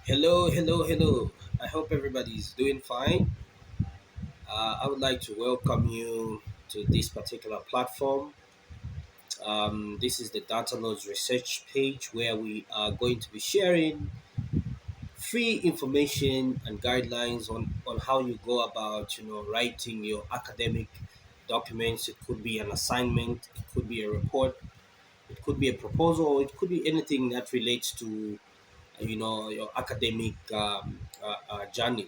Hello, hello, hello. I hope everybody's doing fine. I would like to welcome you to this particular platform. This is the Data Nodes research page where we are going to be sharing free information and guidelines on how you go about, writing your academic documents. It could be an assignment, it could be a report, it could be a proposal, it could be anything that relates to, your academic journey.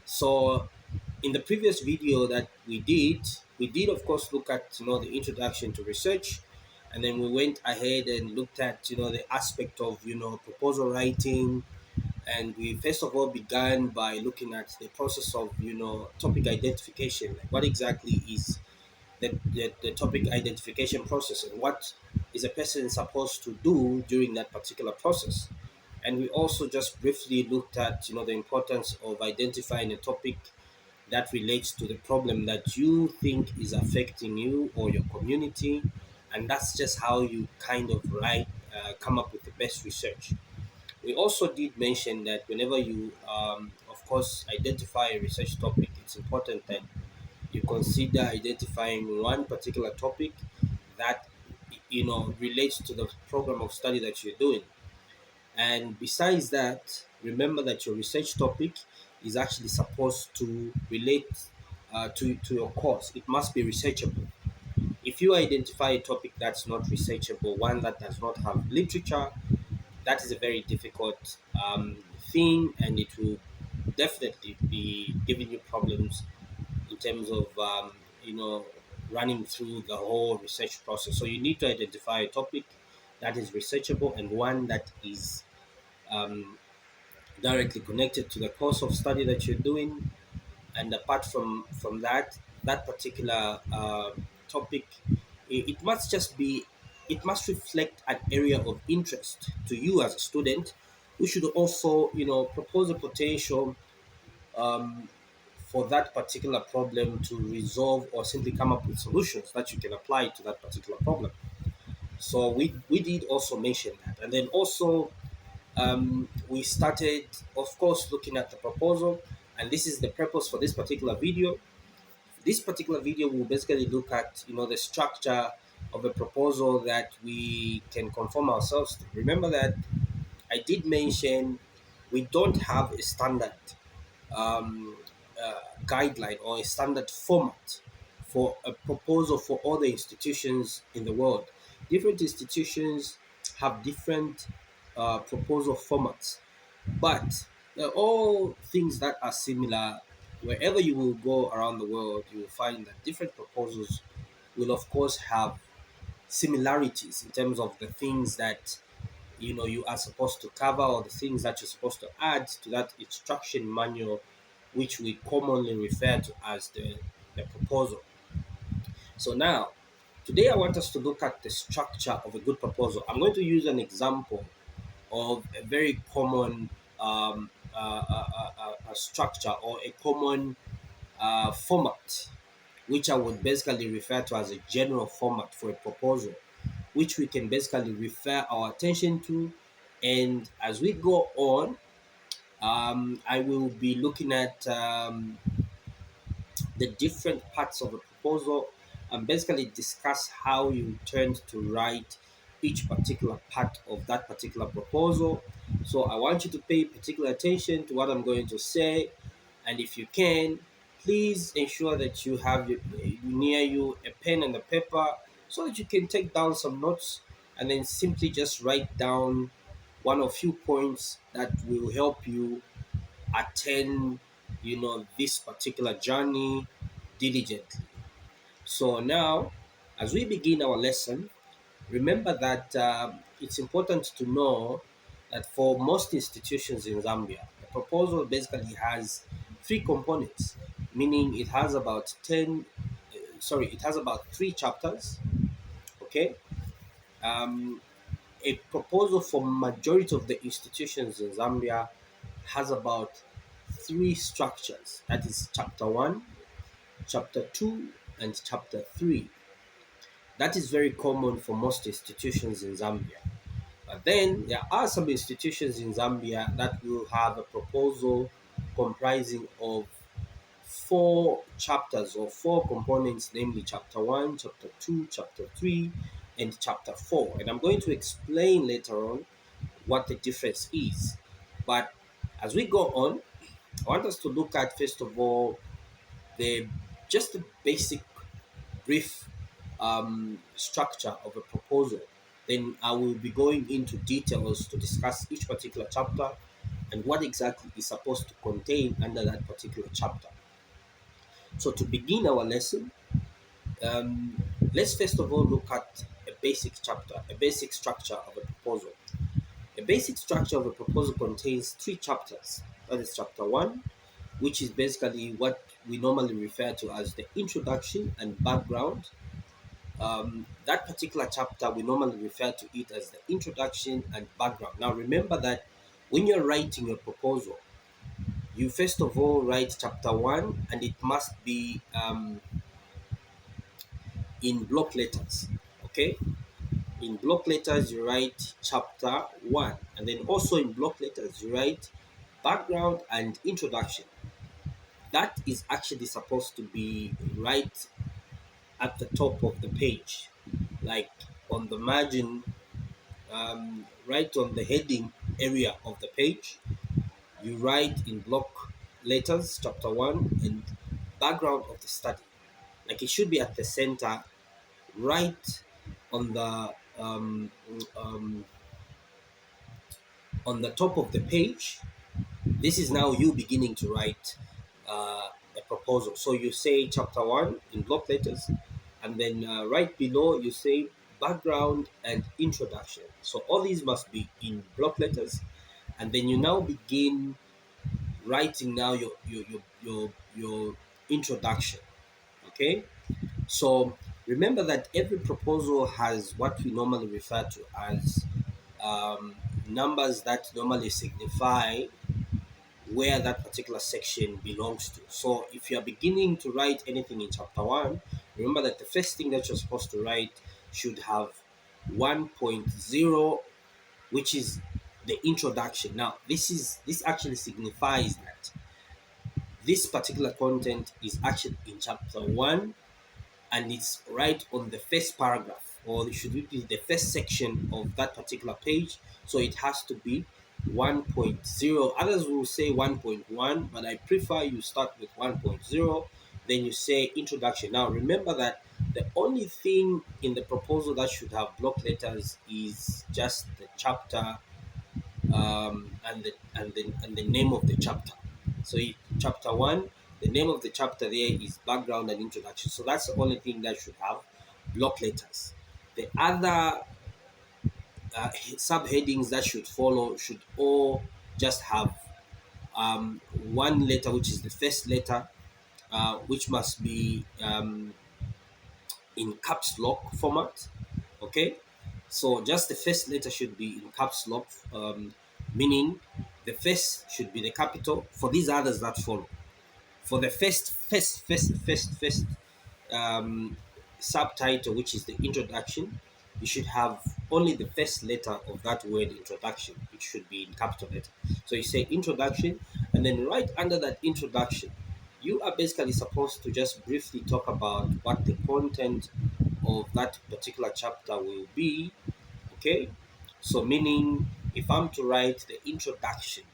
So in the previous video that we did of course look at the introduction to research, and then we went ahead and looked at the aspect of proposal writing, and we first of all began by looking at the process of topic identification. Like what exactly is the topic identification process, and what is a person supposed to do during that particular process. And we also just briefly looked at the importance of identifying a topic that relates to the problem that you think is affecting you or your community, and that's just how you kind of come up with the best research. We also did mention that whenever you of course identify a research topic, it's important that you consider identifying one particular topic that relates to the program of study that you're doing. And besides that, remember that your research topic is actually supposed to relate to your course. It must be researchable. If you identify a topic that's not researchable, one that does not have literature, that is a very difficult thing, and it will definitely be giving you problems in terms of running through the whole research process. So you need to identify a topic that is researchable and one that is um, directly connected to the course of study that you're doing. And apart from that, that particular topic, it must just be, it must reflect an area of interest to you as a student. We should also propose a potential um, for that particular problem to resolve, or simply come up with solutions that you can apply to that particular problem. So we did also mention that. And then also we started, of course, looking at the proposal, and this is the purpose for this particular video. This particular video will basically look at the structure of a proposal that we can conform ourselves to. Remember that I did mention we don't have a standard um, guideline or a standard format for a proposal for all the institutions in the world. Different institutions have different proposal formats, but they're all things that are similar. Wherever you will go around the world, you will find that different proposals will, of course, have similarities in terms of the things that you are supposed to cover, or the things that you're supposed to add to that instruction manual, which we commonly refer to as the proposal. So now, today I want us to look at the structure of a good proposal. I'm going to use an example of a very common structure, or a common format, which I would basically refer to as a general format for a proposal, which we can basically refer our attention to. And as we go on, I will be looking at the different parts of a proposal, and basically discuss how you tend to write each particular part of that particular proposal. So I want you to pay particular attention to what I'm going to say, and if you can, please ensure that you have near you a pen and a paper, so that you can take down some notes, and then simply just write down one or few points that will help you attend this particular journey diligently. So now, as we begin our lesson, remember that it's important to know that for most institutions in Zambia, the proposal basically has three components, meaning it has about 10, sorry, it has about three chapters. Okay. Um, a proposal for majority of the institutions in Zambia has about three structures. That is chapter one, chapter two, and chapter three. That is very common for most institutions in Zambia. But then there are some institutions in Zambia that will have a proposal comprising of four chapters or four components, namely chapter 1, chapter 2, chapter 3, and chapter 4. And I'm going to explain later on what the difference is. But as we go on, I want us to look at first of all the just the basic brief structure of a proposal. Then I will be going into details to discuss each particular chapter and what exactly is supposed to contain under that particular chapter. So to begin our lesson, um, let's first of all look at a basic chapter, a basic structure of a proposal. A basic structure of a proposal contains three chapters. That is chapter 1, which is basically what we normally refer to as the introduction and background. That particular chapter, we normally refer to it as the introduction and background. Now, remember that when you're writing your proposal, you first of all write chapter 1, and it must be in block letters. Okay? In block letters, you write chapter 1, and then also in block letters, you write background and introduction. That is actually supposed to be right at the top of the page, like on the margin, right on the heading area of the page. You write in block letters chapter 1 and background of the study. Like it should be at the center, right on the um, on the top of the page. This is now you beginning to write a proposal. So you say chapter 1 in block letters, and then right below you say background and introduction. So all these must be in block letters, and then you now begin writing now your introduction. Okay, so remember that every proposal has what we normally refer to as um, numbers that normally signify where that particular section belongs to. So if you are beginning to write anything in chapter 1, remember that the first thing that you're supposed to write should have 1.0, which is the introduction. Now, this actually signifies that this particular content is actually in chapter 1, and it's right on the first paragraph, or it should be the first section of that particular page. So it has to be 1.0. Others will say 1.1, but I prefer you start with 1.0. Then you say introduction. Now remember that the only thing in the proposal that should have block letters is just the chapter, and the name of the chapter. So chapter 1, the name of the chapter there is background and introduction. So that's the only thing that should have block letters. The other subheadings that should follow should all just have one letter, which is the first letter, which must be in caps lock format. Okay, so just the first letter should be in caps lock, meaning the first should be the capital for these others that follow. For the first um, subtitle, which is the introduction, you should have only the first letter of that word introduction. It should be in capital letter. So you say introduction, and then right under that introduction, you are basically supposed to just briefly talk about what the content of that particular chapter will be. Okay, so meaning if I'm to write the introduction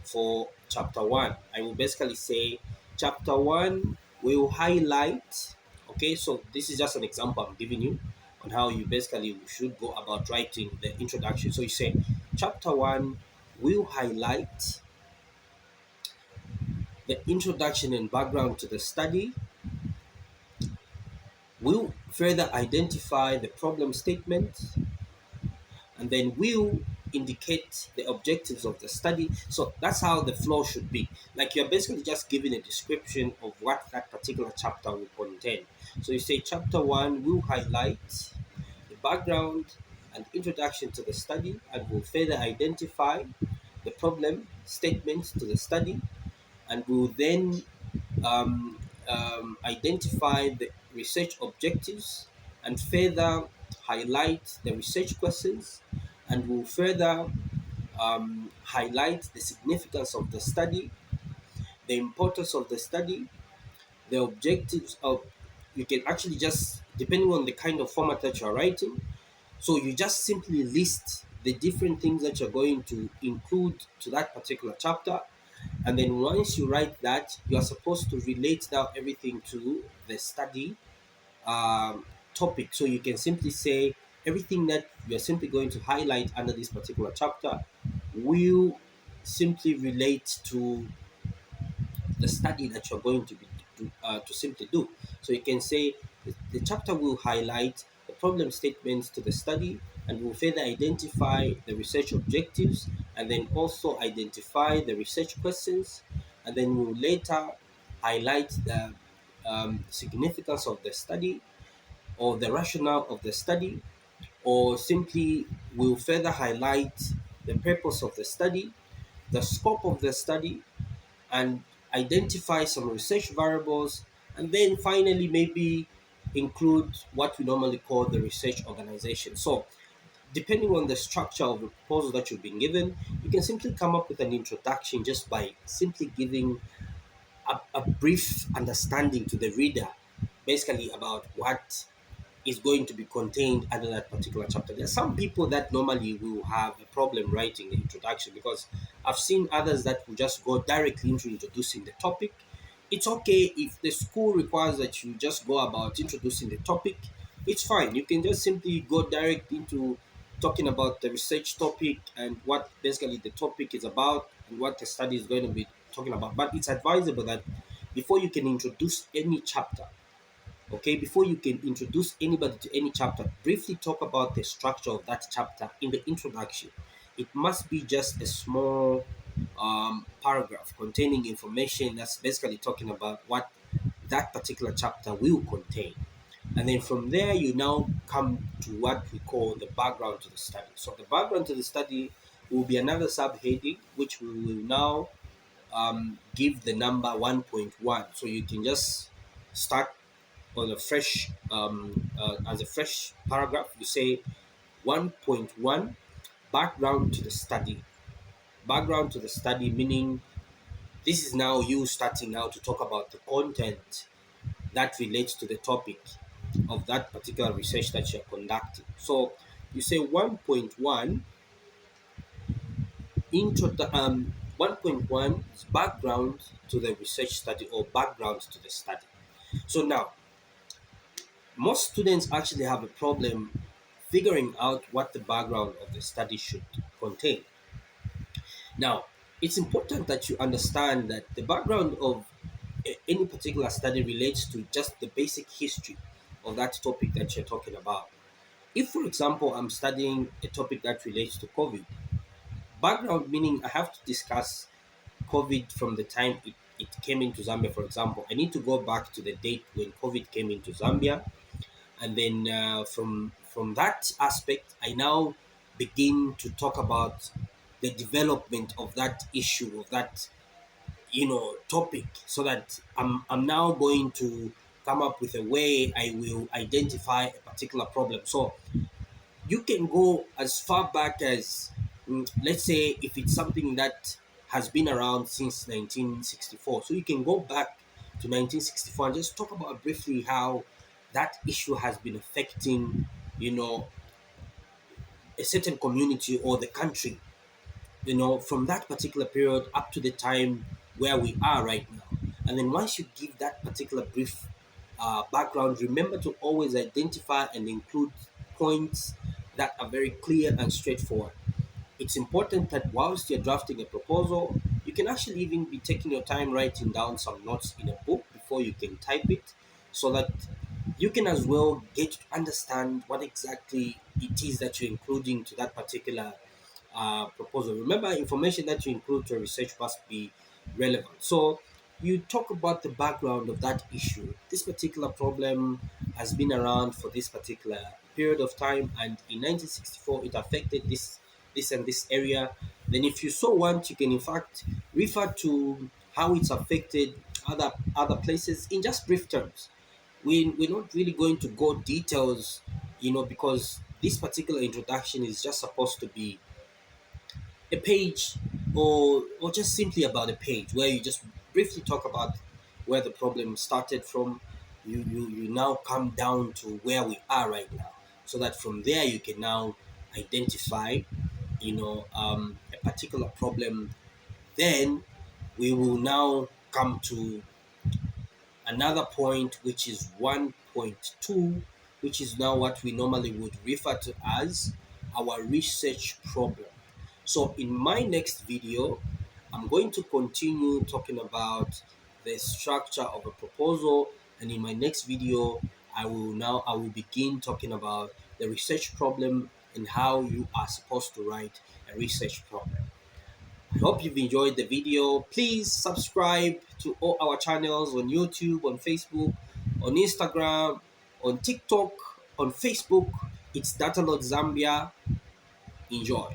for chapter 1, I will basically say chapter 1 will highlight. Okay, so this is just an example I'm giving you on how you basically should go about writing the introduction. So you say chapter 1 will highlight the introduction and background to the study, will further identify the problem statement, and then will indicate the objectives of the study. So that's how the flow should be. Like you're basically just giving a description of what that particular chapter will contain. So you say chapter 1 will highlight the background and introduction to the study, and will further identify the problem statements to the study, and will then um, identify the research objectives and further highlight the research questions, and will further highlight the significance of the study, the importance of the study, the objectives of. You can actually just, depending on the kind of format that you're writing, so you just simply list the different things that you're going to include to that particular chapter. And then once you write that, you are supposed to relate now everything to the study topic. So you can simply say everything that you're simply going to highlight under this particular chapter will simply relate to the study that you're going to be to simply do. So you can say the chapter will highlight the problem statements to the study and will further identify the research objectives, and then also identify the research questions, and then will later highlight the significance of the study or the rationale of the study, or simply will further highlight the purpose of the study, the scope of the study, and identify some research variables, and then finally maybe include what we normally call the research organization. So depending on the structure of the proposal that you've been given, you can simply come up with an introduction just by simply giving a brief understanding to the reader, basically about what is going to be contained under that particular chapter. There are some people that normally will have a problem writing the introduction, because I've seen others that will just go directly into introducing the topic. It's okay if the school requires that you just go about introducing the topic. It's fine. You can just simply go direct into talking about the research topic and what basically the topic is about and what the study is going to be talking about. But it's advisable that before you can introduce any chapter, okay, before you can introduce anybody to any chapter, briefly talk about the structure of that chapter in the introduction. It must be just a small paragraph containing information that's basically talking about what that particular chapter will contain. And then from there, you now come to what we call the background to the study. So the background to the study will be another subheading, which we will now give the number 1.1. So you can just start on a fresh as a fresh paragraph. You say 1.1, background to the study. Background to the study, meaning this is now you starting now to talk about the content that relates to the topic of that particular research that you're conducting. So you say 1.1 intro 1.1 is background to the research study or background to the study. So now most students actually have a problem figuring out what the background of the study should contain. Now, it's important that you understand that the background of any particular study relates to just the basic history of that topic that you're talking about. If, for example, I'm studying a topic that relates to COVID, background meaning I have to discuss COVID from the time it came into Zambia, for example. I need to go back to the date when COVID came into Zambia, and then from that aspect I now begin to talk about the development of that issue, of that topic, so that I'm now going to come up with a way I will identify a particular problem. So you can go as far back as, let's say, if it's something that has been around since 1964, so you can go back to 1964 and just talk about briefly how that issue has been affecting you know a certain community or the country, from that particular period up to the time where we are right now. And then once you give that particular brief background, remember to always identify and include points that are very clear and straightforward. It's important that whilst you're drafting a proposal, you can actually even be taking your time writing down some notes in a book before you can type it, so that you can as well get to understand what exactly it is that you're including to that particular proposal. Remember, information that you include to a research must be relevant. So you talk about the background of that issue. This particular problem has been around for this particular period of time, and in 1964 it affected this and this area. Then, if you so want, you can in fact refer to how it's affected other places in just brief terms. We're not really going to go details, because this particular introduction is just supposed to be a page, or just simply about a page where you just briefly talk about where the problem started from. You now come down to where we are right now, so that from there you can now identify, a particular problem. Then we will now come to another point, which is 1.2, which is now what we normally would refer to as our research problem. So in my next video, I'm going to continue talking about the structure of a proposal, and in my next video, I will begin talking about the research problem and how you are supposed to write a research problem. I hope you've enjoyed the video. Please subscribe to all our channels on YouTube, on Facebook, on Instagram, on TikTok, on Facebook. It's Datalog Zambia. Enjoy.